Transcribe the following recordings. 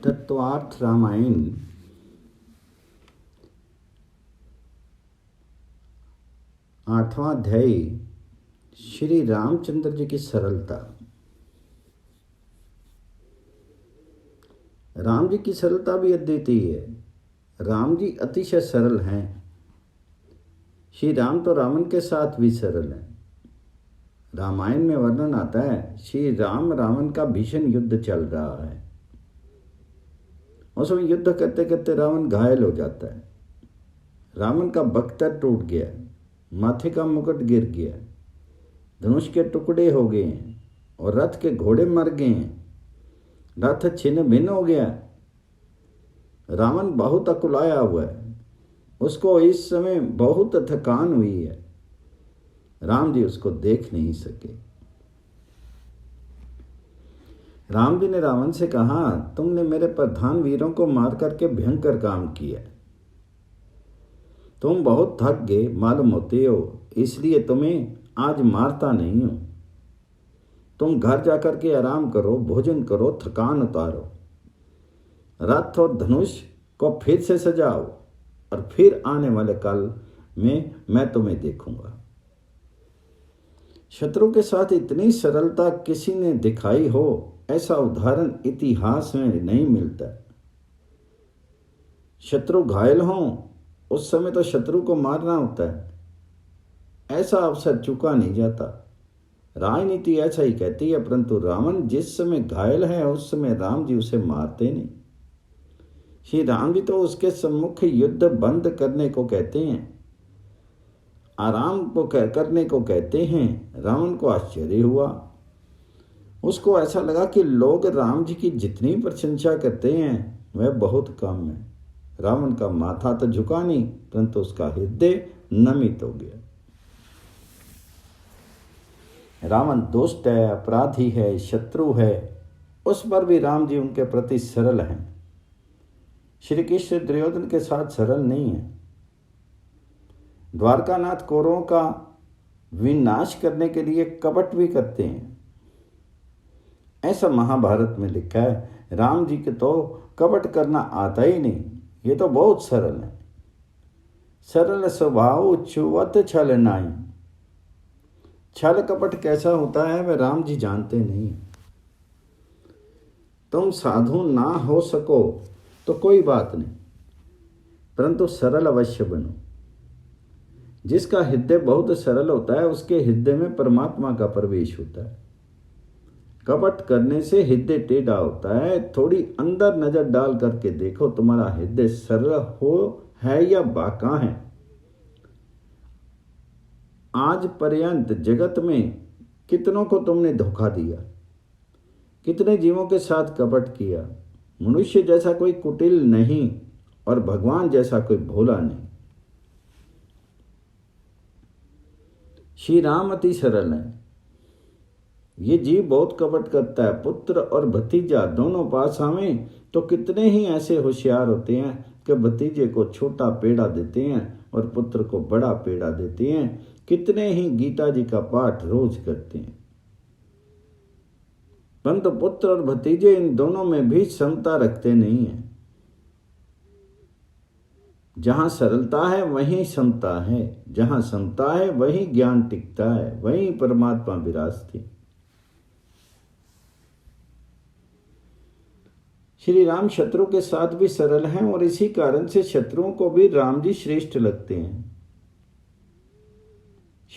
तत्वार्थ रामायण 8वां अध्याय श्री रामचंद्र जी की सरलता। राम जी की सरलता भी अद्वितीय है। राम जी अतिशय सरल हैं। श्री राम तो रावण के साथ भी सरल हैं। रामायण में वर्णन आता है श्री राम रावण का भीषण युद्ध चल रहा है। उसमें युद्ध करते करते रावण घायल हो जाता है। रावण का बख्तर टूट गया, माथे का मुकुट गिर गया, धनुष के टुकड़े हो गए हैं और रथ के घोड़े मर गए हैं। रथ छिन्न भिन्न हो गया। रावण बहुत अकुलाया हुआ है। उसको इस समय बहुत थकान हुई है। राम जी उसको देख नहीं सके। राम जी ने रावण से कहा, तुमने मेरे प्रधान वीरों को मार करके भयंकर काम किया। तुम बहुत थक गए मालूम होते हो, इसलिए तुम्हें आज मारता नहीं हूं। तुम घर जाकर के आराम करो, भोजन करो, थकान उतारो। रथ और धनुष को फिर से सजाओ और फिर आने वाले काल में मैं तुम्हें देखूंगा। शत्रु के साथ इतनी सरलता किसी ने दिखाई हो, ऐसा उदाहरण इतिहास में नहीं मिलता। शत्रु घायल हो उस समय तो शत्रु को मारना होता है। ऐसा अवसर चुका नहीं जाता। राजनीति ऐसा ही कहती है, परंतु रावण जिस समय घायल है उस समय राम जी उसे मारते नहीं। श्री राम जी तो उसके सम्मुख युद्ध बंद करने को कहते हैं, आराम को करने को कहते हैं। रावण को आश्चर्य हुआ। उसको ऐसा लगा कि लोग राम जी की जितनी प्रशंसा करते हैं वह बहुत कम है। रावण का माथा तो झुका नहीं, परंतु उसका हृदय नमित हो गया। रावण दुष्ट है, अपराधी है, शत्रु है, उस पर भी राम जी उनके प्रति सरल हैं। श्री कृष्ण दुर्योधन के साथ सरल नहीं है। द्वारकानाथ कौरवों का विनाश करने के लिए कपट भी करते हैं। ऐसा महाभारत में लिखा है। राम जी के तो कपट करना आता ही नहीं। ये तो बहुत सरल है। सरल स्वभाव छुवत छल नाई। छल कपट कैसा होता है वह राम जी जानते नहीं। तुम साधु ना हो सको तो कोई बात नहीं, परंतु सरल अवश्य बनो। जिसका हृदय बहुत सरल होता है उसके हृदय में परमात्मा का प्रवेश होता है। कपट करने से हृदय टेढ़ा होता है। थोड़ी अंदर नजर डाल करके देखो, तुम्हारा हृदय सरल हो है या बाका है। आज पर्यंत जगत में कितनों को तुमने धोखा दिया, कितने जीवों के साथ कपट किया। मनुष्य जैसा कोई कुटिल नहीं और भगवान जैसा कोई भोला नहीं। श्री राम अति सरल है। ये जीव बहुत कपट करता है। पुत्र और भतीजा दोनों पास आवे तो कितने ही ऐसे होशियार होते हैं कि भतीजे को छोटा पेड़ा देते हैं और पुत्र को बड़ा पेड़ा देते हैं। कितने ही गीता जी का पाठ रोज करते हैं, परंतु पुत्र और भतीजे इन दोनों में भी समता रखते नहीं है। जहां सरलता है वहीं समता है, जहां समता है वहीं ज्ञान टिकता है, वहीं परमात्मा विराजते। श्री राम शत्रु के साथ भी सरल हैं और इसी कारण से शत्रुओं को भी राम जी श्रेष्ठ लगते हैं।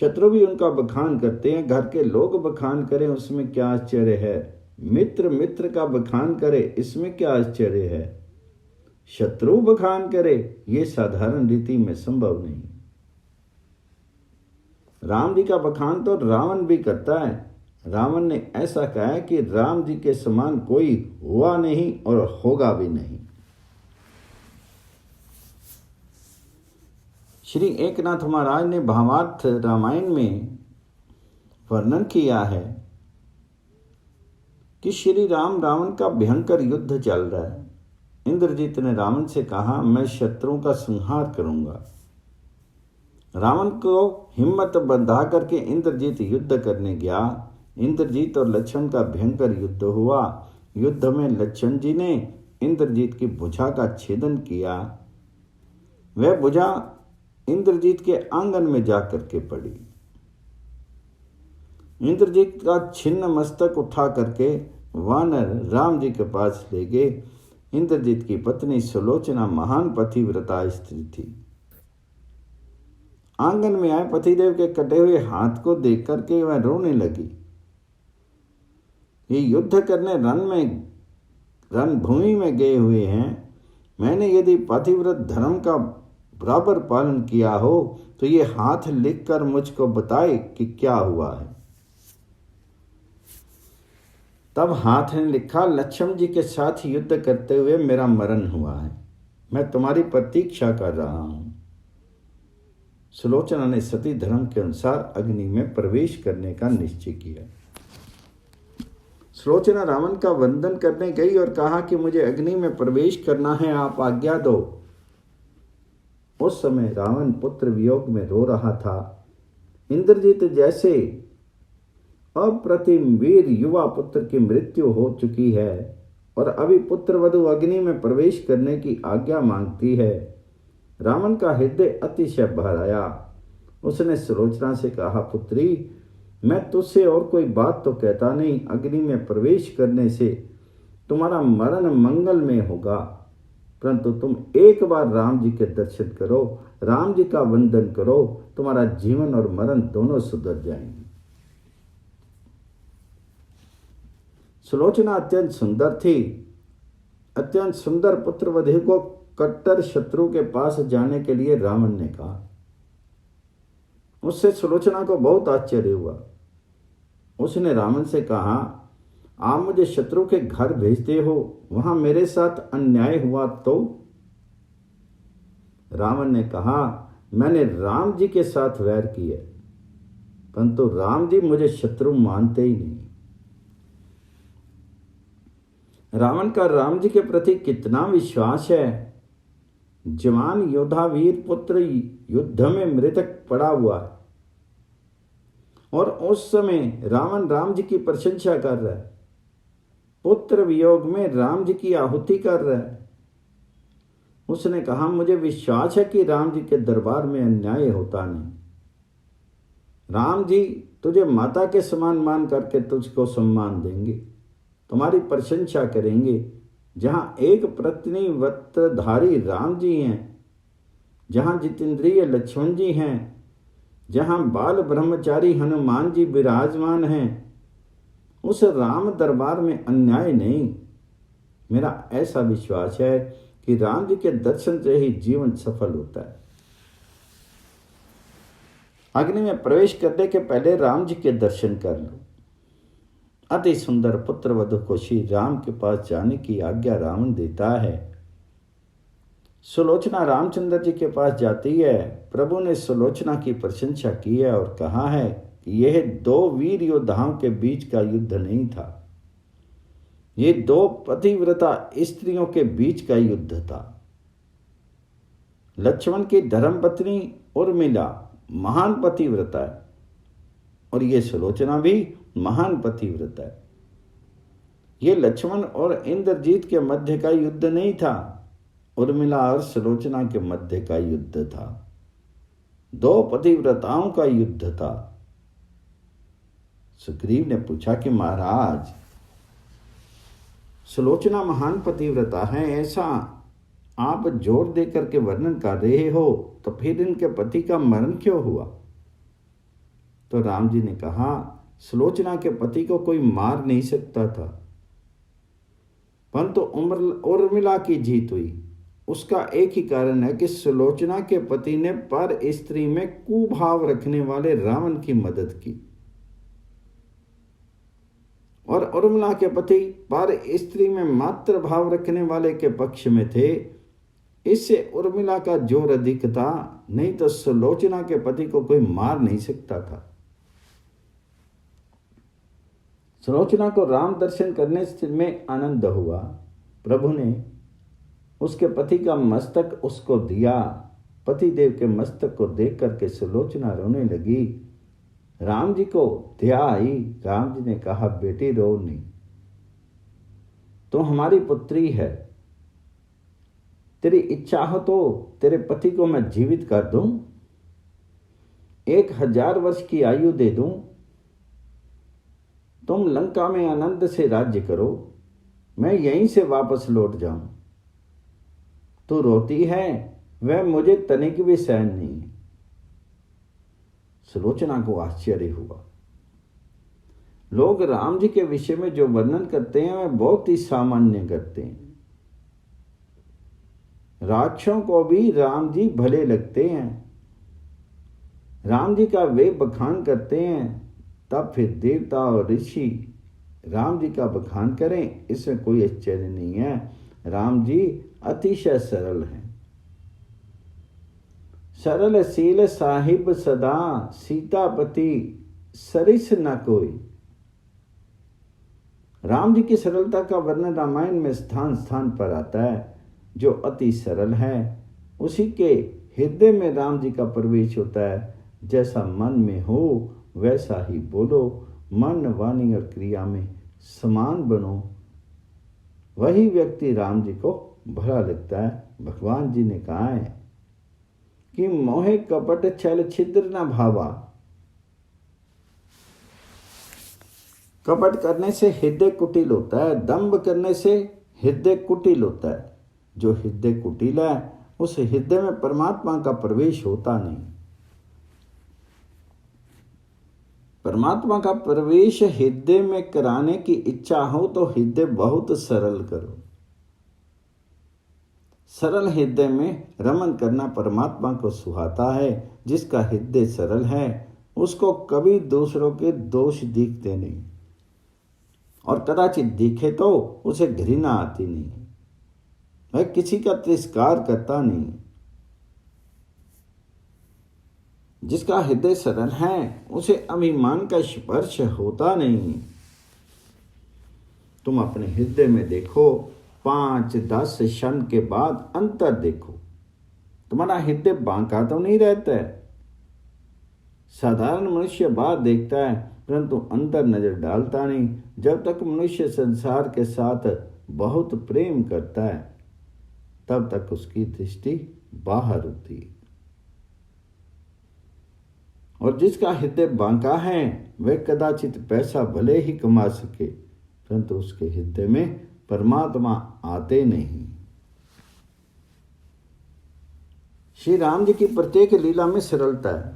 शत्रु भी उनका बखान करते हैं। घर के लोग बखान करें उसमें क्या आश्चर्य है। मित्र मित्र का बखान करे इसमें क्या आश्चर्य है। शत्रु बखान करे ये साधारण रीति में संभव नहीं। राम जी का बखान तो रावण भी करता है। रावण ने ऐसा कहा है कि राम जी के समान कोई हुआ नहीं और होगा भी नहीं। श्री एकनाथ महाराज ने भावार्थ रामायण में वर्णन किया है कि श्री राम रावण का भयंकर युद्ध चल रहा है। इंद्रजीत ने रावण से कहा, मैं शत्रुओं का संहार करूंगा। रावण को हिम्मत बंधा करके इंद्रजीत युद्ध करने गया। इंद्रजीत और लक्ष्मण का भयंकर युद्ध हुआ। युद्ध में लक्ष्मण जी ने इंद्रजीत की भुजा का छेदन किया, वह भुजा इंद्रजीत के आंगन में जाकर के पड़ी। इंद्रजीत का छिन्न मस्तक उठा करके वानर राम जी के पास ले गए। इंद्रजीत की पत्नी सुलोचना महान पतिव्रता स्त्री थी। आंगन में आए पतिदेव के कटे हुए हाथ को देख करके वह रोने लगी। ये युद्ध करने रणभूमि में गए हुए हैं। मैंने यदि पतिव्रत धर्म का बराबर पालन किया हो तो ये हाथ लिखकर मुझको बताए कि क्या हुआ है। तब हाथ ने लिखा, लक्ष्मण जी के साथ युद्ध करते हुए मेरा मरण हुआ है। मैं तुम्हारी प्रतीक्षा कर रहा हूं। सुलोचना ने सती धर्म के अनुसार अग्नि में प्रवेश करने का निश्चय किया। सुलोचना रावण का वंदन करने गई और कहा कि मुझे अग्नि में प्रवेश करना है, आप आज्ञा दो। उस समय रावण पुत्र वियोग में रो रहा था। इंद्रजीत जैसे अप्रतिम वीर युवा पुत्र की मृत्यु हो चुकी है और अभी पुत्र वधु अग्नि में प्रवेश करने की आज्ञा मांगती है। रावण का हृदय अतिशय भर आया। उसने सुलोचना से कहा, पुत्री, मैं तुझसे और कोई बात तो कहता नहीं। अग्नि में प्रवेश करने से तुम्हारा मरण मंगल में होगा, परंतु तुम एक बार राम जी के दर्शन करो, राम जी का वंदन करो, तुम्हारा जीवन और मरण दोनों सुधर जाएंगे। सुलोचना अत्यंत सुंदर थी। अत्यंत सुंदर पुत्र वधु को कट्टर शत्रु के पास जाने के लिए रावण ने कहा। उससे सुलोचना को बहुत आश्चर्य हुआ। उसने रावण से कहा, आप मुझे शत्रु के घर भेजते हो, वहां मेरे साथ अन्याय हुआ तो? रावण ने कहा, मैंने राम जी के साथ वैर किया, परंतु राम जी मुझे शत्रु मानते ही नहीं। रावण का राम जी के प्रति कितना विश्वास है। जवान योद्धा वीर पुत्र युद्ध में मृतक पड़ा हुआ है और उस समय रावण राम जी की प्रशंसा कर रहा है, पुत्र वियोग में राम जी की आहुति कर रहा है। उसने कहा, मुझे विश्वास है कि राम जी के दरबार में अन्याय होता नहीं। राम जी तुझे माता के समान मान करके तुझको सम्मान देंगे, तुम्हारी प्रशंसा करेंगे। जहां एक पत्नी वस्त्रधारी राम जी हैं, जहां जितेंद्रिय लक्ष्मण जी हैं, जहां बाल ब्रह्मचारी हनुमान जी विराजमान हैं, उस राम दरबार में अन्याय नहीं। मेरा ऐसा विश्वास है कि राम जी के दर्शन से ही जीवन सफल होता है। अग्नि में प्रवेश करने के पहले राम जी के दर्शन कर लो। अति सुंदर पुत्र वधु को श्री राम के पास जाने की आज्ञा रावण देता है। सुलोचना रामचंद्र जी के पास जाती है। प्रभु ने सुलोचना की प्रशंसा की है और कहा है कि यह दो वीर योद्धाओं के बीच का युद्ध नहीं था, ये दो पतिव्रता स्त्रियों के बीच का युद्ध था। लक्ष्मण की धर्मपत्नी उर्मिला महान पतिव्रता है और ये सुलोचना भी महान पतिव्रता है। ये लक्ष्मण और इंद्रजीत के मध्य का युद्ध नहीं था, उर्मिला और सुलोचना के मध्य का युद्ध था। दो पतिव्रताओं का युद्ध था। सुग्रीव ने पूछा कि महाराज, सुलोचना महान पतिव्रता है, ऐसा आप जोर देकर के वर्णन कर रहे हो, तो फिर इनके पति का मरण क्यों हुआ? तो राम जी ने कहा, सुलोचना के पति को कोई मार नहीं सकता था, परंतु उर्मिला की जीत हुई। उसका एक ही कारण है कि सुलोचना के पति ने पर स्त्री में कुभाव रखने वाले रावण की मदद की और उर्मिला के पति पर स्त्री में मात्र भाव रखने वाले के पक्ष में थे। इससे उर्मिला का जोर अधिक था, नहीं तो सुलोचना के पति को कोई मार नहीं सकता था। सुलोचना को राम दर्शन करने में आनंद हुआ। प्रभु ने उसके पति का मस्तक उसको दिया। पति देव के मस्तक को देख करके सुलोचना रोने लगी। राम जी को दया आई। राम जी ने कहा, बेटी रो नहीं, तो हमारी पुत्री है, तेरी इच्छा हो तो तेरे पति को मैं जीवित कर दूं, 1000 वर्ष की आयु दे दूं, तुम लंका में आनंद से राज्य करो, मैं यहीं से वापस लौट जाऊं। तू रोती है, वह मुझे तनिक भी सहन नहीं है। सुलोचना को आश्चर्य हुआ। लोग राम जी के विषय में जो वर्णन करते हैं वह बहुत ही सामान्य करते हैं। राक्षसों को भी राम जी भले लगते हैं। राम जी का वे बखान करते हैं, तब फिर देवता और ऋषि राम जी का बखान करें, इसमें कोई आश्चर्य नहीं है। राम जी अतिशय सरल हैं। सरल सील साहिब सदा, सीतापति सरिस न कोई। राम जी की सरलता का वर्णन रामायण में स्थान स्थान पर आता है। जो अति सरल है उसी के हृदय में राम जी का प्रवेश होता है। जैसा मन में हो वैसा ही बोलो, मन वाणी और क्रिया में समान बनो, वही व्यक्ति राम जी को भला लगता है। भगवान जी ने कहा है कि मोहे कपट छल छिद्र न भावा। कपट करने से हृदय कुटिल होता है, दंभ करने से हृदय कुटिल होता है। जो हृदय कुटिल है उस हृदय में परमात्मा का प्रवेश होता नहीं। परमात्मा का प्रवेश हृदय में कराने की इच्छा हो तो हृदय बहुत सरल करो। सरल हृदय में रमन करना परमात्मा को सुहाता है। जिसका हृदय सरल है उसको कभी दूसरों के दोष दिखते नहीं, और कदाचित दिखे तो उसे घृणा आती नहीं। वह किसी का तिरस्कार करता नहीं। जिसका हृदय सरल है उसे अभिमान का स्पर्श होता नहीं। तुम अपने हृदय में देखो, 5-10 क्षण के बाद अंतर देखो। तुम्हारा हृदय बांका तो नहीं रहता है। साधारण मनुष्य बाहर देखता है परंतु अंदर नजर डालता नहीं। जब तक मनुष्य संसार के साथ बहुत प्रेम करता है तब तक उसकी दृष्टि बाहर होती है। और जिसका हृदय बांका है वह कदाचित पैसा भले ही कमा सके परंतु उसके हृदय में परमात्मा आते नहीं। श्री राम जी की प्रत्येक लीला में सरलता है।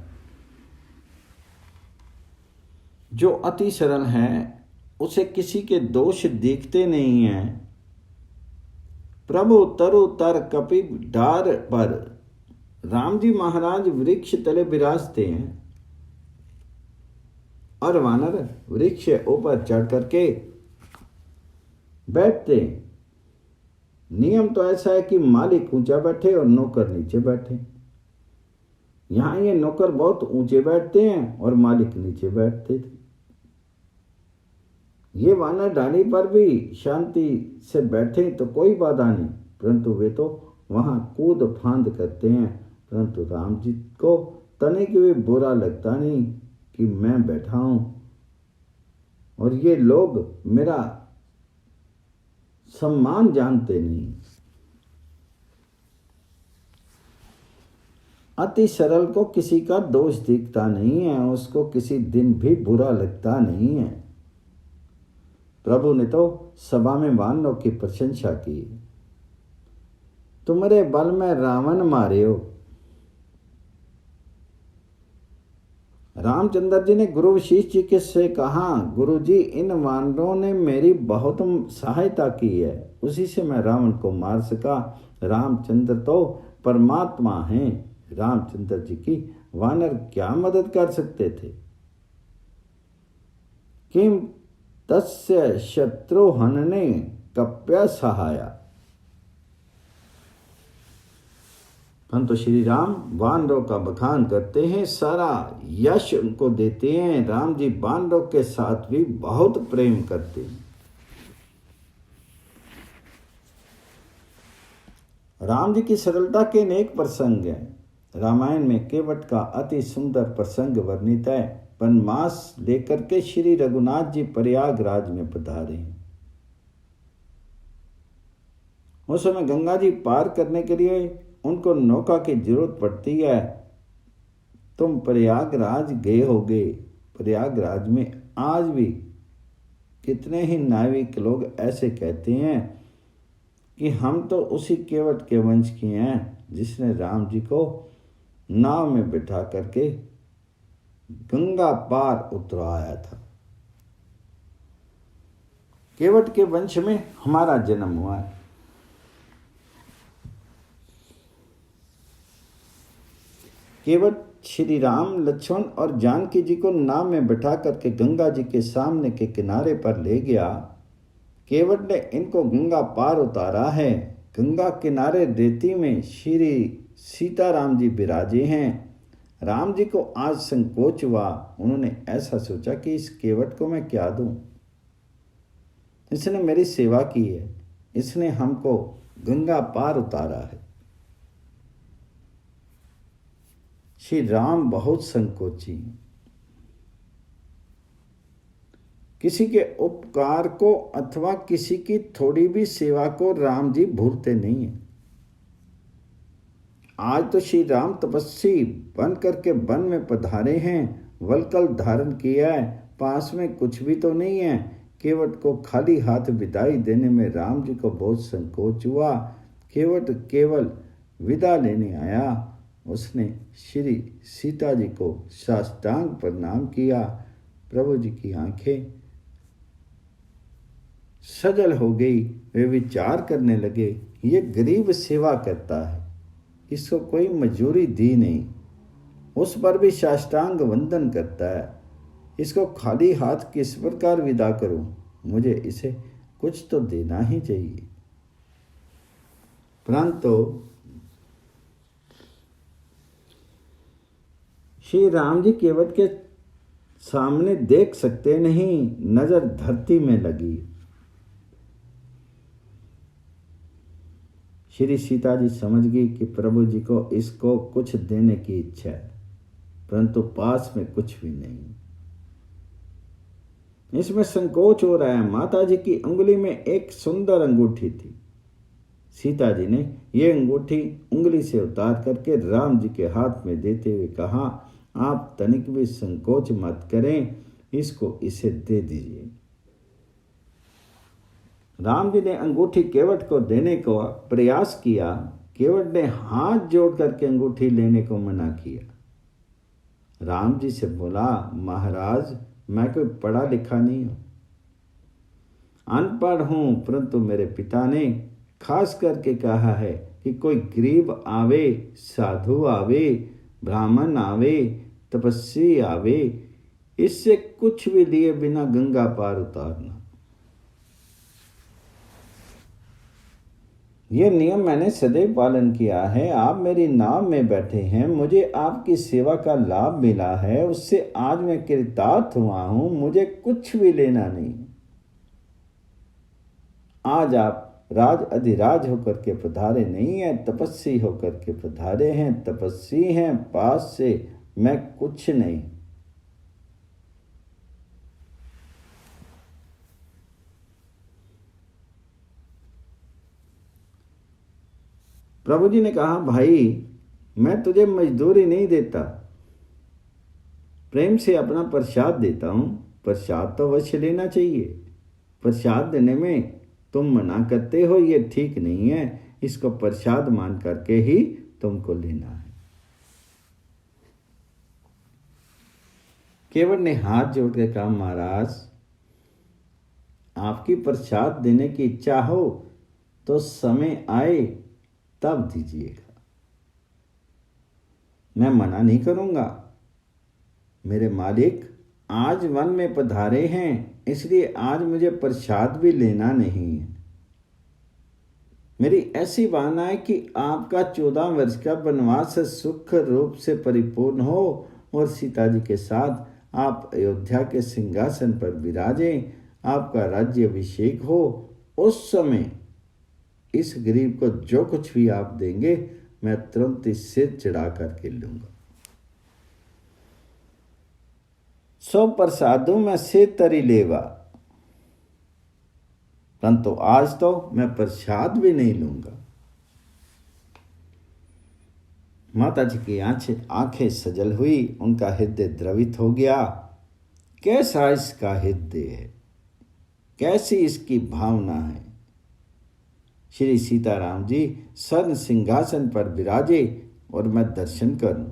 जो अति सरल है उसे किसी के दोष दिखते नहीं हैं। प्रभु तरु तर कपि डार पर। राम जी महाराज वृक्ष तले विराजते हैं और वानर वृक्ष ऊपर चढ़ करके बैठते हैं। नियम तो ऐसा है कि मालिक ऊंचा बैठे और नौकर नीचे बैठे। यहां ये नौकर बहुत ऊंचे बैठते हैं और मालिक नीचे बैठते थे। ये वानर डाली पर भी शांति से बैठे तो कोई बाधा नहीं, परंतु वे तो वहां कूद फांद करते हैं। परंतु राम जी को तनिक भी बुरा लगता नहीं कि मैं बैठा हूं और ये लोग मेरा सम्मान जानते नहीं। अति सरल को किसी का दोष दिखता नहीं है, उसको किसी दिन भी बुरा लगता नहीं है। प्रभु ने तो सभा में वानरों की प्रशंसा की। तुम्हारे बल में रावण मारे हो। रामचंद्र जी ने गुरु वशिष्ठ जी से कहा, गुरु जी इन वानरों ने मेरी बहुत सहायता की है, उसी से मैं रावण को मार सका। रामचंद्र तो परमात्मा हैं, रामचंद्र जी की वानर क्या मदद कर सकते थे। किम तस्य शत्रुहनने कप्य सहाया। परंतु श्री राम वानरों का बखान करते हैं, सारा यश उनको देते हैं। राम जी वानरों के साथ भी बहुत प्रेम करते हैं। राम जी की सरलता के अनेक प्रसंग हैं। रामायण में केवट का अति सुंदर प्रसंग वर्णित है। वनवास लेकर के श्री रघुनाथ जी प्रयागराज में पधारे हैं। उस समय गंगा जी पार करने के लिए उनको नौका की जरूरत पड़ती है। तुम प्रयागराज गए होगे, प्रयागराज में आज भी कितने ही नाविक लोग ऐसे कहते हैं कि हम तो उसी केवट के वंश के हैं जिसने राम जी को नाव में बिठा करके गंगा पार उतराया था। केवट के वंश में हमारा जन्म हुआ है। केवट श्री राम, लक्ष्मण और जानकी जी को नाव में बिठा करके गंगा जी के सामने के किनारे पर ले गया। केवट ने इनको गंगा पार उतारा है। गंगा किनारे रेती में श्री सीताराम जी विराजे हैं। राम जी को आज संकोच हुआ। उन्होंने ऐसा सोचा कि इस केवट को मैं क्या दूं, इसने मेरी सेवा की है, इसने हमको गंगा पार उतारा है। श्री राम बहुत संकोची, किसी के उपकार को अथवा किसी की थोड़ी भी सेवा को राम जी भूलते नहीं है। आज तो श्री राम तपस्वी बन करके वन में पधारे हैं, वलकल धारण किया है, पास में कुछ भी तो नहीं है। केवट को खाली हाथ विदाई देने में राम जी को बहुत संकोच हुआ। केवट केवल विदा लेने आया। उसने श्री सीता जी को साष्टांग प्रणाम किया। प्रभु जी की आंखें सजल हो गई। वे विचार करने लगे, ये गरीब सेवा करता है, इसको कोई मजूरी दी नहीं, उस पर भी साष्टांग वंदन करता है, इसको खाली हाथ किस प्रकार विदा करूं? मुझे इसे कुछ तो देना ही चाहिए। परंतु श्री राम जी केवट के सामने देख सकते नहीं, नजर धरती में लगी। श्री सीता जी समझ गई कि प्रभु जी को इसको कुछ देने की इच्छा है, परंतु पास में कुछ भी नहीं। इसमें संकोच हो रहा है। माता जी की उंगली में एक सुंदर अंगूठी थी। सीता जी ने यह अंगूठी उंगली से उतार करके राम जी के हाथ में देते हुए कहा, आप तनिक भी संकोच मत करें, इसको इसे दे दीजिए। राम जी ने अंगूठी केवट को देने को प्रयास किया। केवट ने हाथ जोड़ करके अंगूठी लेने को मना किया। राम जी से बोला, महाराज मैं कोई पढ़ा लिखा नहीं हूं, अनपढ़ हूं, परंतु मेरे पिता ने खास करके कहा है कि कोई गरीब आवे, साधु आवे, ब्राह्मण आवे, तपस्वी आवे, इससे कुछ भी लिए बिना गंगा पार उतारना। यह नियम मैंने सदैव पालन किया है। आप मेरी नाव में बैठे हैं, मुझे आपकी सेवा का लाभ मिला है, उससे आज मैं कृतार्थ हुआ हूं, मुझे कुछ भी लेना नहीं। आज आप राज अधिराज होकर के पधारे नहीं है, तपस्वी होकर के पधारे हैं, तपस्वी हैं, पास से मैं कुछ नहीं। प्रभु जी ने कहा, भाई मैं तुझे मजदूरी नहीं देता, प्रेम से अपना प्रसाद देता हूं। प्रसाद तो अवश्य लेना चाहिए, प्रसाद देने में तुम मना करते हो, ये ठीक नहीं है। इसको प्रसाद मान करके ही तुमको लेना है। केवट ने हाथ जोड़ के कहा, महाराज आपकी प्रसाद देने की इच्छा हो तो समय आए तब दीजिएगा, मैं मना नहीं करूंगा। मेरे मालिक आज वन में पधारे हैं, इसलिए आज मुझे प्रसाद भी लेना नहीं है। मेरी ऐसी भावना है कि आपका 14 वर्ष का वनवास सुख रूप से परिपूर्ण हो और सीता जी के साथ आप अयोध्या के सिंहासन पर विराजें, आपका राज्य अभिषेक हो। उस समय इस गरीब को जो कुछ भी आप देंगे मैं तुरंत इससे चढ़ा करके लूंगा। सो प्रसादों में से तरी लेवा, परंतु आज तो मैं प्रसाद भी नहीं लूंगा। माता जी की आंखें सजल हुई, उनका हृदय द्रवित हो गया। कैसा इसका हृदय है, कैसी इसकी भावना है। श्री सीताराम जी स्वर्ण सिंहासन पर विराजे और मैं दर्शन करूं।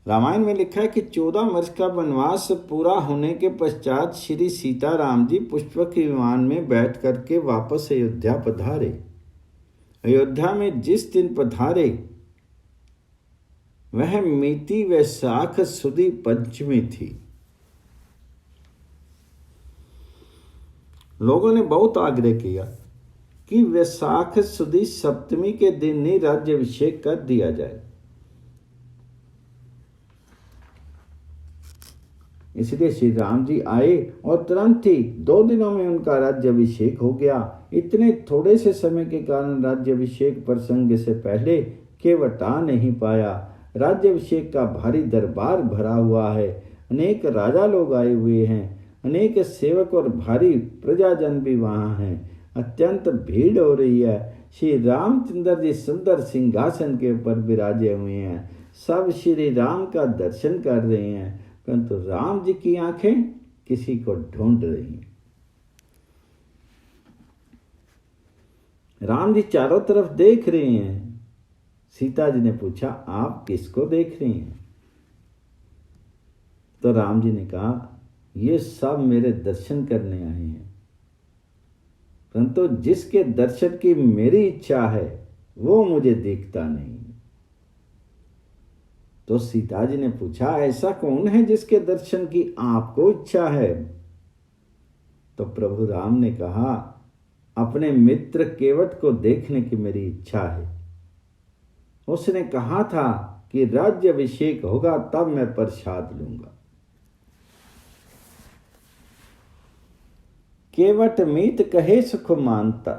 रामायण में लिखा है कि 14 वर्ष का वनवास पूरा होने के पश्चात श्री सीताराम जी पुष्पक विमान में बैठ करके वापस अयोध्या पधारे। अयोध्या में जिस दिन पधारे वह मिति वैशाख सुदी पंचमी थी। लोगों ने बहुत आग्रह किया कि वैशाख सुदी सप्तमी के दिन ही राज्याभिषेक कर दिया जाए। इसलिए श्री राम जी आए और तुरंत ही 2 दिनों में उनका राज्याभिषेक हो गया। इतने थोड़े से समय के कारण राज्याभिषेक प्रसंग से पहले केवट आ नहीं पाया। राज्याभिषेक का भारी दरबार भरा हुआ है, अनेक राजा लोग आए हुए हैं, अनेक सेवक और भारी प्रजाजन भी वहाँ हैं। अत्यंत भीड़ हो रही है। श्री रामचंद्र जी सुंदर सिंहासन के ऊपर विराजे हुए हैं। सब श्री राम का दर्शन कर रहे हैं, परंतु राम जी की आंखें किसी को ढूंढ रही हैं। राम जी चारों तरफ देख रहे हैं। सीता जी ने पूछा, आप किसको देख रही हैं? तो राम जी ने कहा, ये सब मेरे दर्शन करने आए हैं, परंतु जिसके दर्शन की मेरी इच्छा है वो मुझे दिखता नहीं। तो सीता जी ने पूछा, ऐसा कौन है जिसके दर्शन की आपको इच्छा है? तो प्रभु राम ने कहा, अपने मित्र केवट को देखने की मेरी इच्छा है। उसने कहा था कि राज्याभिषेक होगा तब मैं प्रसाद लूंगा। केवट मीत कहे सुख मानता,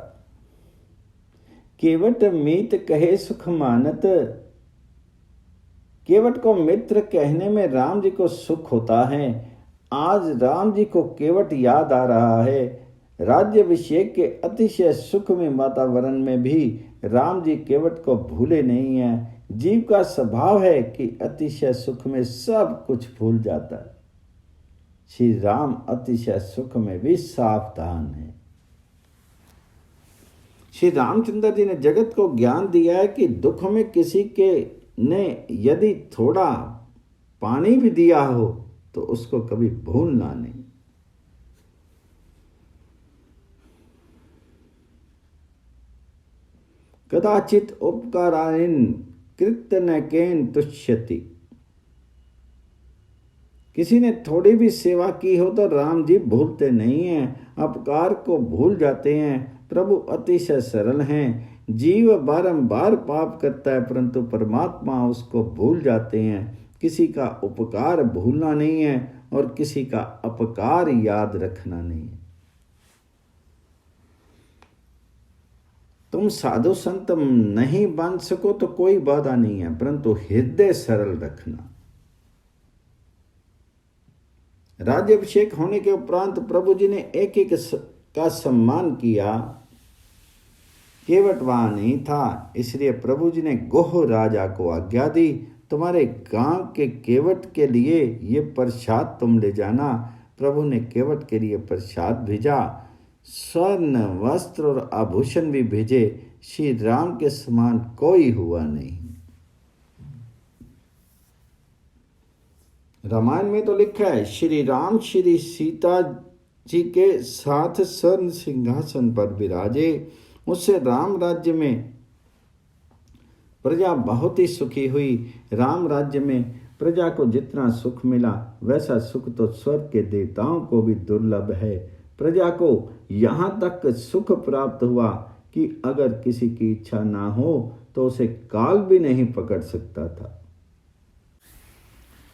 केवट मीत कहे सुख मानत। केवट को मित्र कहने में राम जी को सुख होता है। आज राम जी को केवट याद आ रहा है। राज्याभिषेक के अतिशय सुख में वातावरण में भी राम जी केवट को भूले नहीं हैं। जीव का स्वभाव है कि अतिशय सुख में सब कुछ भूल जाता है। श्री राम अतिशय सुख में भी सावधान है। श्री रामचंद्र जी ने जगत को ज्ञान दिया है कि दुख में किसी के ने यदि थोड़ा पानी भी दिया हो तो उसको कभी भूलना नहीं। कदाचित उपकारान कृत न केन तुष्यति। किसी ने थोड़ी भी सेवा की हो तो राम जी भूलते नहीं हैं, अपकार को भूल जाते हैं। प्रभु अतिशय सरल हैं। जीव बारंबार पाप करता है, परंतु परमात्मा उसको भूल जाते हैं। किसी का उपकार भूलना नहीं है और किसी का अपकार याद रखना नहीं है। तुम साधु संत नहीं बन सको तो कोई बाधा नहीं है, परंतु हृदय सरल रखना। राज्याभिषेक होने के उपरांत प्रभु जी ने एक एक का सम्मान किया। केवट वहां नहीं था, इसलिए प्रभु जी ने गोह राजा को आज्ञा दी, तुम्हारे गांव के केवट के लिए ये प्रसाद तुम ले जाना। प्रभु ने केवट के लिए प्रसाद भेजा, स्वर्ण वस्त्र और आभूषण भी भेजे। श्री राम के समान कोई हुआ नहीं। रामायण में तो लिखा है, श्री राम श्री सीता जी के साथ स्वर्ण सिंहासन पर विराजे। उससे राम राज्य में प्रजा बहुत ही सुखी हुई। राम राज्य में प्रजा को जितना सुख मिला वैसा सुख तो स्वर्ग के देवताओं को भी दुर्लभ है। प्रजा को यहाँ तक सुख प्राप्त हुआ कि अगर किसी की इच्छा ना हो तो उसे काल भी नहीं पकड़ सकता था।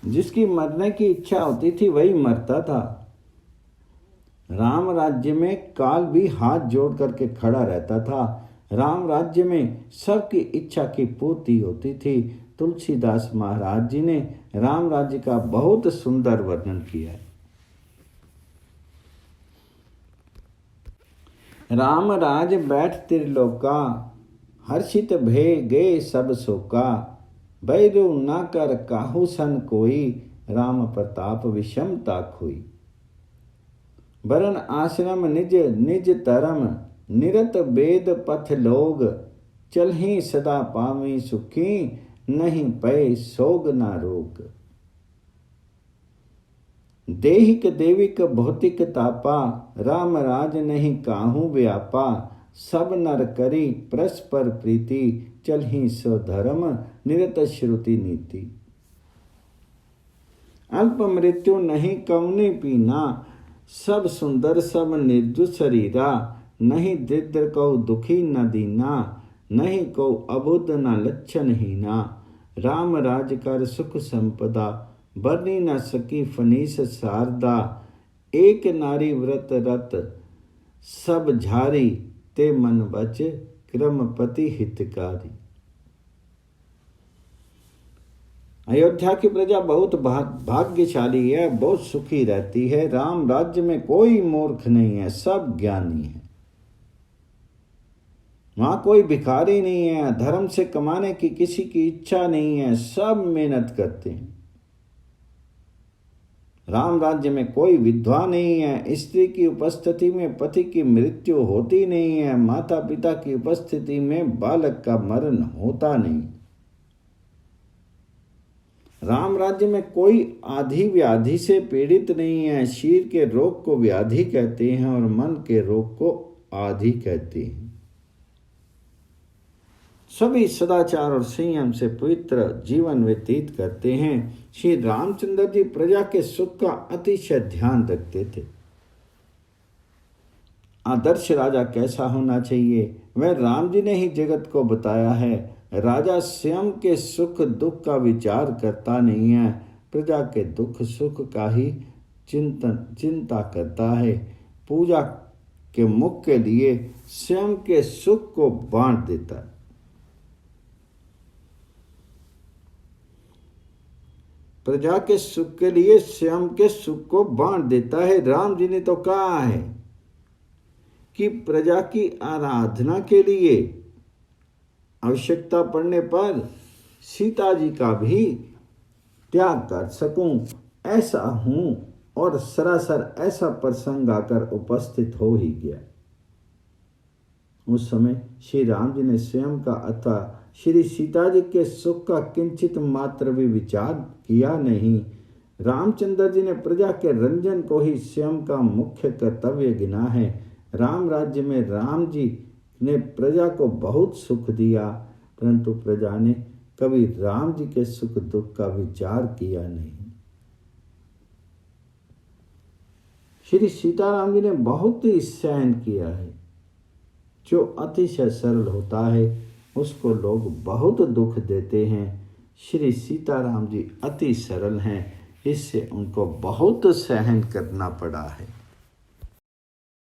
जिसकी मरने की इच्छा होती थी वही मरता था। राम राज्य में काल भी हाथ जोड़ करके खड़ा रहता था। राम राज्य में सबकी इच्छा की पूर्ति होती थी। तुलसीदास महाराज जी ने राम राज्य का बहुत सुंदर वर्णन किया है। राम राज बैठ त्रिलोका, हर्षित भे गए सब शोका। बैरु न कर काहू सन कोई, राम प्रताप विषमता खोई। वरण आश्रम निज निज धर्म, निरत वेद पथ लोग। चलहि सदा पावी सुखी, नहीं पै सोग ना रोग। देहिक देविक भौतिक तापा, राम राज नहीं काहू व्यापा। सब नर करी परस्पर प्रीति, चलहि सो धर्म निरत श्रुति नीति। अल्प मृत्यु नहीं कवने पीना, सब सुंदर सब निर्जु शरीरा। नहीं दरिद्र को दुखी न दीना, नहीं को अबुद्ध न लक्षण हीना। राम राज कर सुख संपदा, बरनी न सकी फनीस शारदा। एक नारी व्रत रत सब झारी, ते मन बच क्रमपति हितकारी। अयोध्या की प्रजा बहुत भाग्यशाली है, बहुत सुखी रहती है। राम राज्य में कोई मूर्ख नहीं है, सब ज्ञानी है। वहां कोई भिखारी नहीं है, धर्म से कमाने की किसी की इच्छा नहीं है, सब मेहनत करते हैं। राम राज्य में कोई विधवा नहीं है, स्त्री की उपस्थिति में पति की मृत्यु होती नहीं है, माता पिता की उपस्थिति में बालक का मरण होता नहीं। राम राज्य में कोई आधी व्याधि से पीड़ित नहीं है। शरीर के रोग को व्याधि कहते हैं और मन के रोग को आधि कहते हैं। सभी सदाचार और संयम से पवित्र जीवन व्यतीत करते हैं। श्री रामचंद्र जी प्रजा के सुख का अतिशय ध्यान रखते थे। आदर्श राजा कैसा होना चाहिए, वह राम जी ने ही जगत को बताया है। राजा स्वयं के सुख दुख का विचार करता नहीं है, प्रजा के दुख सुख का ही चिंता करता है। पूजा के मुख के लिए स्वयं के सुख को बांट देता है। प्रजा के सुख के लिए स्वयं के सुख को बांट देता है। राम जी ने तो कहा है कि प्रजा की आराधना के लिए आवश्यकता पड़ने पर सीता जी का भी त्याग कर सकूं, ऐसा हूं। और सरासर ऐसा प्रसंग आकर उपस्थित हो ही गया। उस समय श्री राम जी ने स्वयं का अथवा श्री सीता जी के सुख का किंचित मात्र भी विचार किया नहीं। रामचंद्र जी ने प्रजा के रंजन को ही स्वयं का मुख्य कर्तव्य गिना है। राम राज्य में राम जी ने प्रजा को बहुत सुख दिया, परंतु प्रजा ने कभी राम जी के सुख दुख का विचार किया नहीं। श्री सीताराम जी ने बहुत ही सहन किया है। जो अतिशय सरल होता है उसको लोग बहुत दुख देते हैं। श्री सीताराम जी अति सरल हैं, इससे उनको बहुत सहन करना पड़ा है।